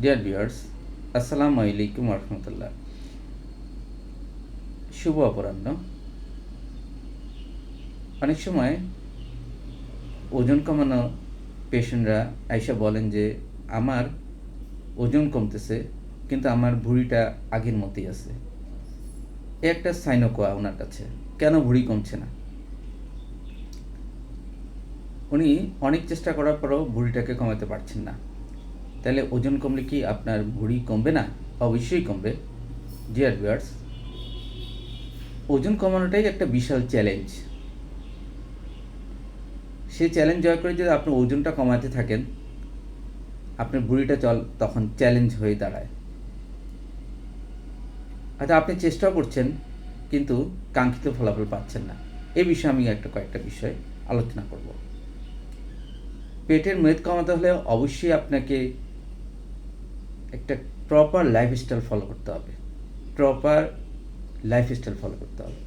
Dear viewers, আসসালামু আলাইকুম রহমতুল্লাহ। শুভ অপরাহ্ন। অনেক সময় ওজন কমানো পেশেন্টরা আইসা বলেন যে আমার ওজন কমতেছে, কিন্তু আমার ভুঁড়িটা আগের মতোই আছে। এ একটা সাইনোকোয়া ওনার কাছে। কেন ভুঁড়ি কমছে না? উনি অনেক চেষ্টা করার পরেও ভুঁড়িটাকে কমাতে পারছেন না। তাহলে ওজন কমলে কি আপনার ভুঁড়ি কমবে না? অবশ্যই কমবে। ডিয়ার ভিউয়ার্স, ওজন কমানোটাই একটা বিশাল চ্যালেঞ্জ। সেই চ্যালেঞ্জ জয় করে যদি আপনি ওজনটা কমাতে থাকেন, আপনার ভুঁড়িটা তখন চ্যালেঞ্জ হয়ে দাঁড়ায়। আচ্ছা, আপনি চেষ্টাও করছেন, কিন্তু কাঙ্ক্ষিত ফলাফল পাচ্ছেন না। এ বিষয়ে আমি কয়েকটা বিষয় আলোচনা করব। পেটের মেদ কমাতে হলে অবশ্যই আপনাকে একটা প্রপার লাইফস্টাইল ফলো করতে হবে। প্রপার লাইফস্টাইল ফলো করতে হবে।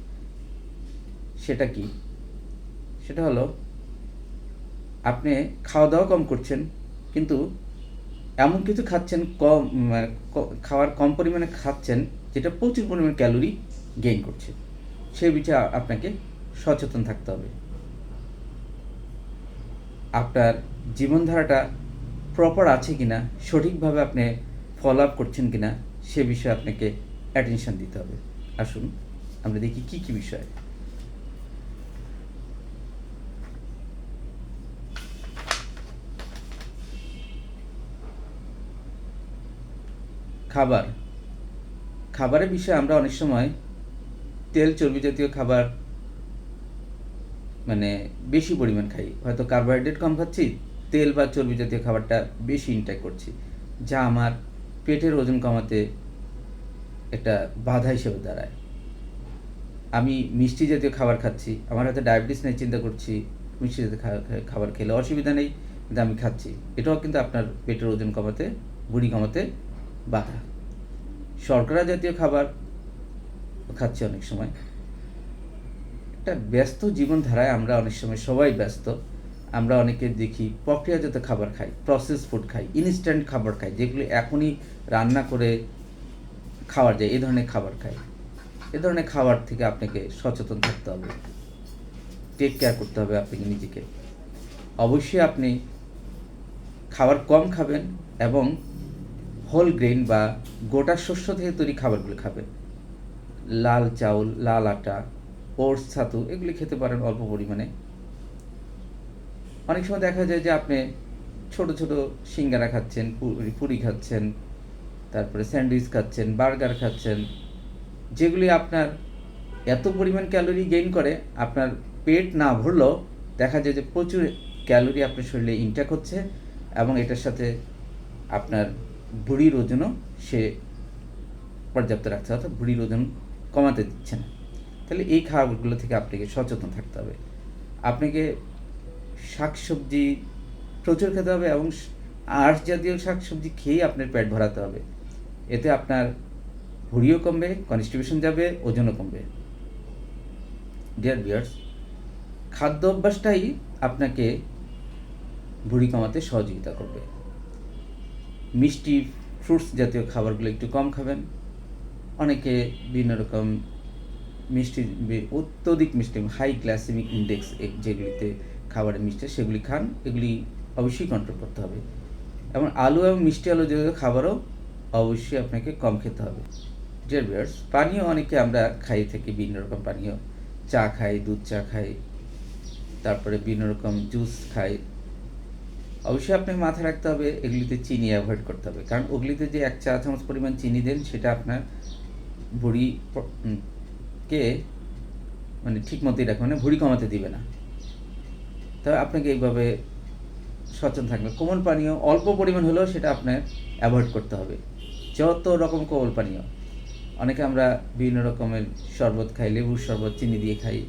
সেটা কি? সেটা হলো, আপনি খাওয়া দাওয়া কম করছেন, কিন্তু এমন কিছু খাচ্ছেন কম, খাওয়ার কম পরিমাণে খাচ্ছেন যেটা প্রচুর পরিমাণে ক্যালোরি গেইন করছে। সেই বিষয়ে আপনাকে সচেতন থাকতে হবে। আপনার জীবনধারাটা প্রপার আছে কিনা, সঠিকভাবে আপনি ফলো আপ করছেন কিনা, সে বিষয়ে আপনাকে অ্যাটেনশন দিতে হবে। আসুন আমরা দেখি কি কি বিষয়। খাবার খাবারের বিষয়ে আমরা অনেক সময় তেল চর্বি জাতীয় খাবার বেশি পরিমাণ খাই। হয়তো কার্বোহাইড্রেট কম খাচ্ছি, তেল বা চর্বি জাতীয় খাবারটা বেশি ইনটেক করছি, যা আমার পেটের ওজন কমাতে একটা বাধা হিসেবে দাঁড়ায়। আমি মিষ্টি জাতীয় খাবার খাচ্ছি, আমার হয়তো ডায়াবেটিস নিয়ে চিন্তা করছি, মিষ্টি জাতীয় খাবার খেলে অসুবিধা নেই, কিন্তু আমি খাচ্ছি। এটাও কিন্তু আপনার পেটের ওজন কমাতে, ভুঁড়ি কমাতে বাধা। শর্করা জাতীয় খাবার খাচ্ছি অনেক সময়। একটা ব্যস্ত জীবনধারায় আমরা অনেক সময় সবাই ব্যস্ত। আমরা অনেকে দেখি প্রক্রিয়াজাত খাবার খাই, প্রসেস ফুড খাই, ইনস্ট্যান্ট খাবার খাই, যেগুলো এখনই রান্না করে খাওয়া যায়, এই ধরনের খাবার খাই। এ ধরনের খাবার থেকে আপনাকে সচেতন থাকতে হবে, টেক কেয়ার করতে হবে আপনাকে নিজেকে। অবশ্যই আপনি খাবার কম খাবেন এবং হোল গ্রেইন বা গোটা শস্য থেকে তৈরি খাবারগুলো খাবেন। লাল চাউল, লাল আটা, ওটস, ছাতু এগুলি খেতে পারেন অল্প পরিমাণে। অনেক সময় দেখা যায় যে আপনি ছোট ছোট সিঙ্গারা খাচ্ছেন, পুরি খাচ্ছেন, তারপরে স্যান্ডউইচ খাচ্ছেন, বার্গার খাচ্ছেন, যেগুলি আপনার এত পরিমাণ ক্যালোরি গেইন করে, আপনার পেট না ভরলেও দেখা যায় যে প্রচুর ক্যালোরি আপনার শরীরে ইনটেক হচ্ছে, এবং এটার সাথে আপনার ভুঁড়ির ওজনও সে পর্যাপ্ত রাখছে, অর্থাৎ ভুঁড়ির ওজন কমাতে দিচ্ছে না। তাহলে এই খাবারগুলো থেকে আপনাকে সচেতন থাকতে হবে। আপনাকে শাকসবজি প্রচুর খেতে হবে, এবং আঁশ জাতীয় শাকসবজি খেয়েই আপনার পেট ভরাতে হবে। এতে আপনার ভুঁড়িও কমবে, কনস্টিপেশন যাবে, ওজনও কমবে। ডিয়ার ভিউয়ার্স, খাদ্য অভ্যাসটাই আপনাকে ভুঁড়ি কমাতে সহযোগিতা করবে। মিষ্টি, ফ্রুটস জাতীয় খাবারগুলো একটু কম খাবেন। অনেকে বিভিন্ন রকম মিষ্টি, অত্যধিক মিষ্টি, হাই গ্লাইসেমিক ইন্ডেক্স যেগুলিতে খাবারের মিষ্টি, সেগুলি খান। এগুলি অবশ্যই কন্ট্রোল করতে হবে। এবং আলু এবং মিষ্টি আলু জাতীয় খাবারও অবশ্যই আপনাকে কম খেতে হবে। ডিয়ার ভিউয়ার্স, পানীয় অনেকে আমরা খাই থাকি, বিভিন্ন রকম পানীয়, চা খাই, দুধ চা খাই, তারপরে বিভিন্ন রকম জুস খাই। অবশ্যই আপনাকে মাথায় রাখতে হবে এগুলিতে চিনি অ্যাভয়েড করতে হবে, কারণ ওগুলিতে যে 1 চা চামচ পরিমাণ চিনি দেন, সেটা আপনার ভুঁড়ি কে ঠিক মতোই রাখবে, ভুঁড়ি কমাতে দিবে না। তবে আপনাকে এইভাবে সচেতন থাকবে। কোমল পানীয় অল্প পরিমাণ হলেও সেটা আপনার অ্যাভয়েড করতে হবে। যত রকম কোমল পানীয়, অনেকে আমরা বিভিন্ন রকমের শরবত খাই, লেবুর শরবত চিনি দিয়ে খাই,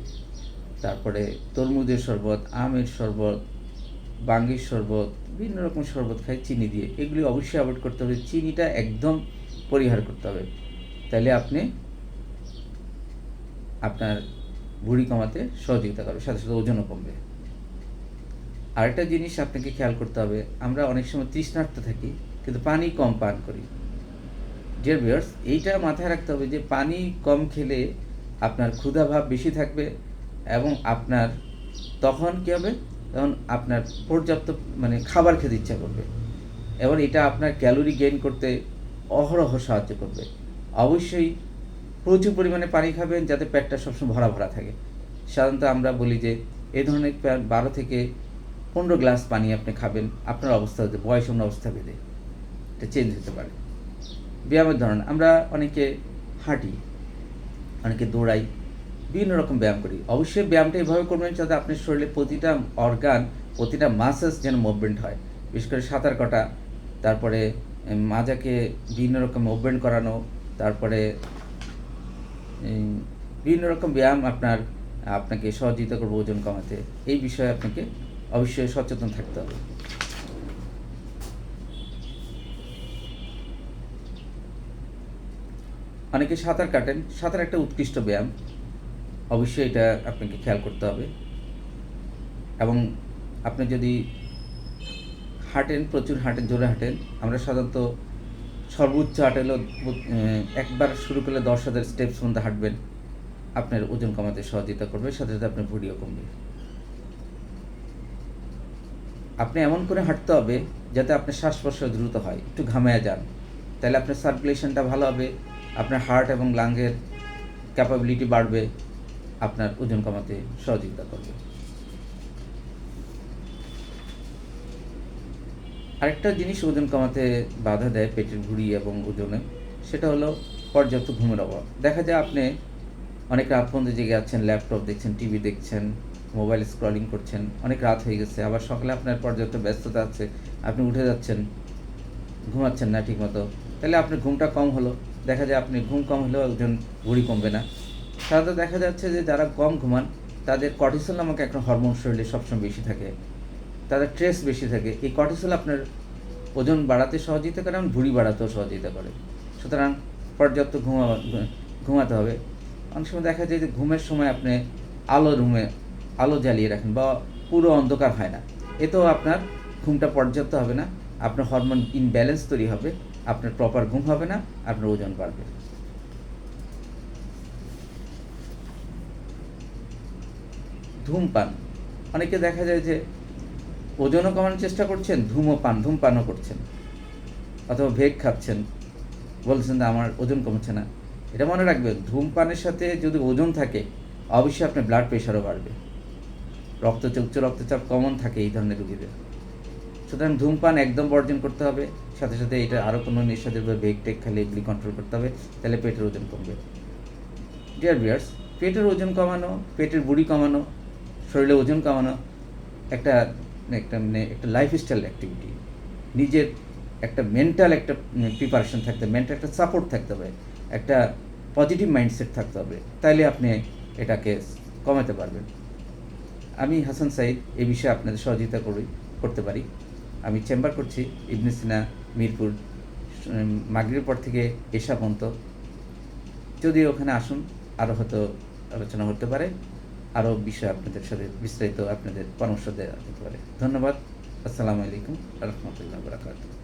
তারপরে তরমুজের শরবত, আমের শরবত, বাঙ্গির শরবত, বিভিন্ন রকম শরবত খাই চিনি দিয়ে। এগুলি অবশ্যই অ্যাভয়েড করতে হবে, চিনিটা একদম পরিহার করতে হবে। তাহলে আপনি আপনার ভুঁড়ি কমাতে সহযোগিতা করবে, সাথে সাথে ওজনও কমবে। আরেকটা জিনিস আপনাকে খেয়াল করতে হবে, আমরা অনেক সময় তৃষ্ণার্ত থাকি, কিন্তু পানি কম পান করি। ডিয়ার ভিউয়ার্স, এইটা মাথায় রাখতে হবে যে পানি কম খেলে আপনার ক্ষুধাভাব বেশি থাকবে এবং আপনার তখন কী হবে, তখন আপনার পর্যাপ্ত খাবার খেতে ইচ্ছা করবে এবং এটা আপনার ক্যালোরি গেইন করতে অহরহ সাহায্য করবে। অবশ্যই প্রচুর পরিমাণে পানি খাবেন যাতে পেটটা সবসময় ভরা ভরা থাকে। সাধারণত আমরা বলি যে এই ধরনের 12 থেকে 15 গ্লাস পানি আপনি খাবেন আপনার অবস্থা হতে, বয়স এবং অবস্থা ভেদে এটা চেঞ্জ হতে পারে। ব্যায়ামের ধরন, আমরা অনেকে হাঁটি, অনেকে দৌড়াই, বিভিন্ন রকম ব্যায়াম করি। অবশ্যই ব্যায়ামটা এভাবে করবেন যাতে আপনার শরীরে প্রতিটা অর্গান, প্রতিটা মাসেলস যেন মুভমেন্ট হয়। বিশেষ করে সাঁতার কাটা, তারপরে মাজাকে বিভিন্ন রকম মুভমেন্ট করানো, তারপরে বিভিন্ন রকম ব্যায়াম আপনাকে সহযোগিতা করবে ওজন কমাতে। এই বিষয়ে আপনাকে অবশ্যই সচেতন থাকতে হবে। অনেকে সাঁতার কাটেন, সাঁতার একটা উৎকৃষ্ট ব্যায়াম, অবশ্যই এটা আপনাকে খেয়াল করতে হবে। এবং আপনি যদি হাঁটেন, প্রচুর হাঁটেন, জোরে হাঁটেন, আমরা সাধারণত সর্বোচ্চ হাঁটে হলো একবার শুরু করলে 10,000 স্টেপস পর্যন্ত হাঁটবেন, আপনার ওজন কমাতে সহযোগিতা করবে, সাথে সাথে আপনার ভুঁড়িও কমবে। আপনি এমন করে হাঁটতে হবে যাতে আপনার শ্বাস প্রশ্বাস দ্রুত হয়, একটু ঘামায়া যান, তাহলে আপনার সার্কুলেশনটা ভালো হবে, আপনার হার্ট এবং লাংয়ের ক্যাপাবিলিটি বাড়বে, আপনার ওজন কমাতে সহযোগিতা করবে। আরেকটা জিনিস ওজন কমাতে বাধা দেয় পেটের ভুঁড়ি এবং ওজনে, সেটা হলো পর্যাপ্ত ঘুমের অভাব। দেখা যায় আপনি অনেক রাত পর্যন্ত জেগে আছেন, ল্যাপটপ দেখছেন, টিভি দেখছেন, মোবাইল স্ক্রলিং করছেন, অনেক রাত হয়ে গেছে, আবার সকালে আপনার পর্যাপ্ত ব্যস্ততা আছে, আপনি উঠে যাচ্ছেন, ঘুমাচ্ছেন না ঠিকমতো, তাহলে আপনার ঘুমটা কম হলো। দেখা যায় আপনি ঘুম কম হলেও ওজন ভুঁড়ি কমবে না। সাধারণত দেখা যাচ্ছে যে যারা কম ঘুমান তাদের কর্টিসল নামক একটা হরমোন শরীরে সবসময় বেশি থাকে, তাদের স্ট্রেস বেশি থাকে। এই কর্টিসল আপনার ওজন বাড়াতে সহযোগিতা করে এবং ভুঁড়ি বাড়াতেও সহযোগিতা করে। সুতরাং পর্যাপ্ত ঘুমাতে হবে। অনেক সময় দেখা যায় যে ঘুমের সময় আপনি রুমে আলো জ্বালিয়ে রাখেন বা পুরো অন্ধকার হয় না, এতেও আপনার ঘুমটা পর্যাপ্ত হবে না, আপনার হরমোন ইনব্যালেন্স তৈরি হবে, আপনার প্রপার ঘুম হবে না, আপনার ওজন বাড়বে। ধূমপান, অনেকে দেখা যায় যে ওজনও কমানোর চেষ্টা করছেন, ধূমপানও করছেন, অথবা ভেগ খাচ্ছেন, বলছেন যে আমার ওজন কমছে না। এটা মনে রাখবেন, ধূমপানের সাথে যদি ওজন থাকে অবশ্যই আপনার ব্লাড প্রেশারও বাড়বে, উচ্চ রক্তচাপ কমন থাকে এই ধরনের রোগীদের। সুতরাং ধূমপান একদম বর্জন করতে হবে, সাথে সাথে এটা আরও কোনো নেশাদ্রব্য ভেগ টেক খেলে এগুলি কন্ট্রোল করতে হবে, তাহলে পেটের ওজন কমবে। ডিয়ার ভিউয়ার্স, পেটের ওজন কমানো, পেটের ভুঁড়ি কমানো, শরীরে ওজন কমানো একটা লাইফস্টাইল অ্যাক্টিভিটি। নিজের একটা মেন্টাল প্রিপারেশন থাকতে হবে, মেন্টাল একটা সাপোর্ট থাকতে হবে, একটা পজিটিভ মাইন্ডসেট থাকতে হবে, তাইলে আপনি এটাকে কমাতে পারবেন। আমি হাসান সাইদ এই বিষয়ে আপনাদের সহযোগিতা করতে পারি। আমি চেম্বার করছি ইবনে সিনা, মিরপুর, মাগরিবের পর থেকে এশা পর্যন্ত। যদি ওখানে আসুন, আরও হয়তো আলোচনা হতে পারে, আরও বিষয় আপনাদের সাথে বিস্তারিত আপনাদের পরামর্শ দেওয়া যেতে পারে। ধন্যবাদ। আসসালামু আলাইকুম ওয়া রাহমাতুল্লাহি ওয়া বারাকাতুহু।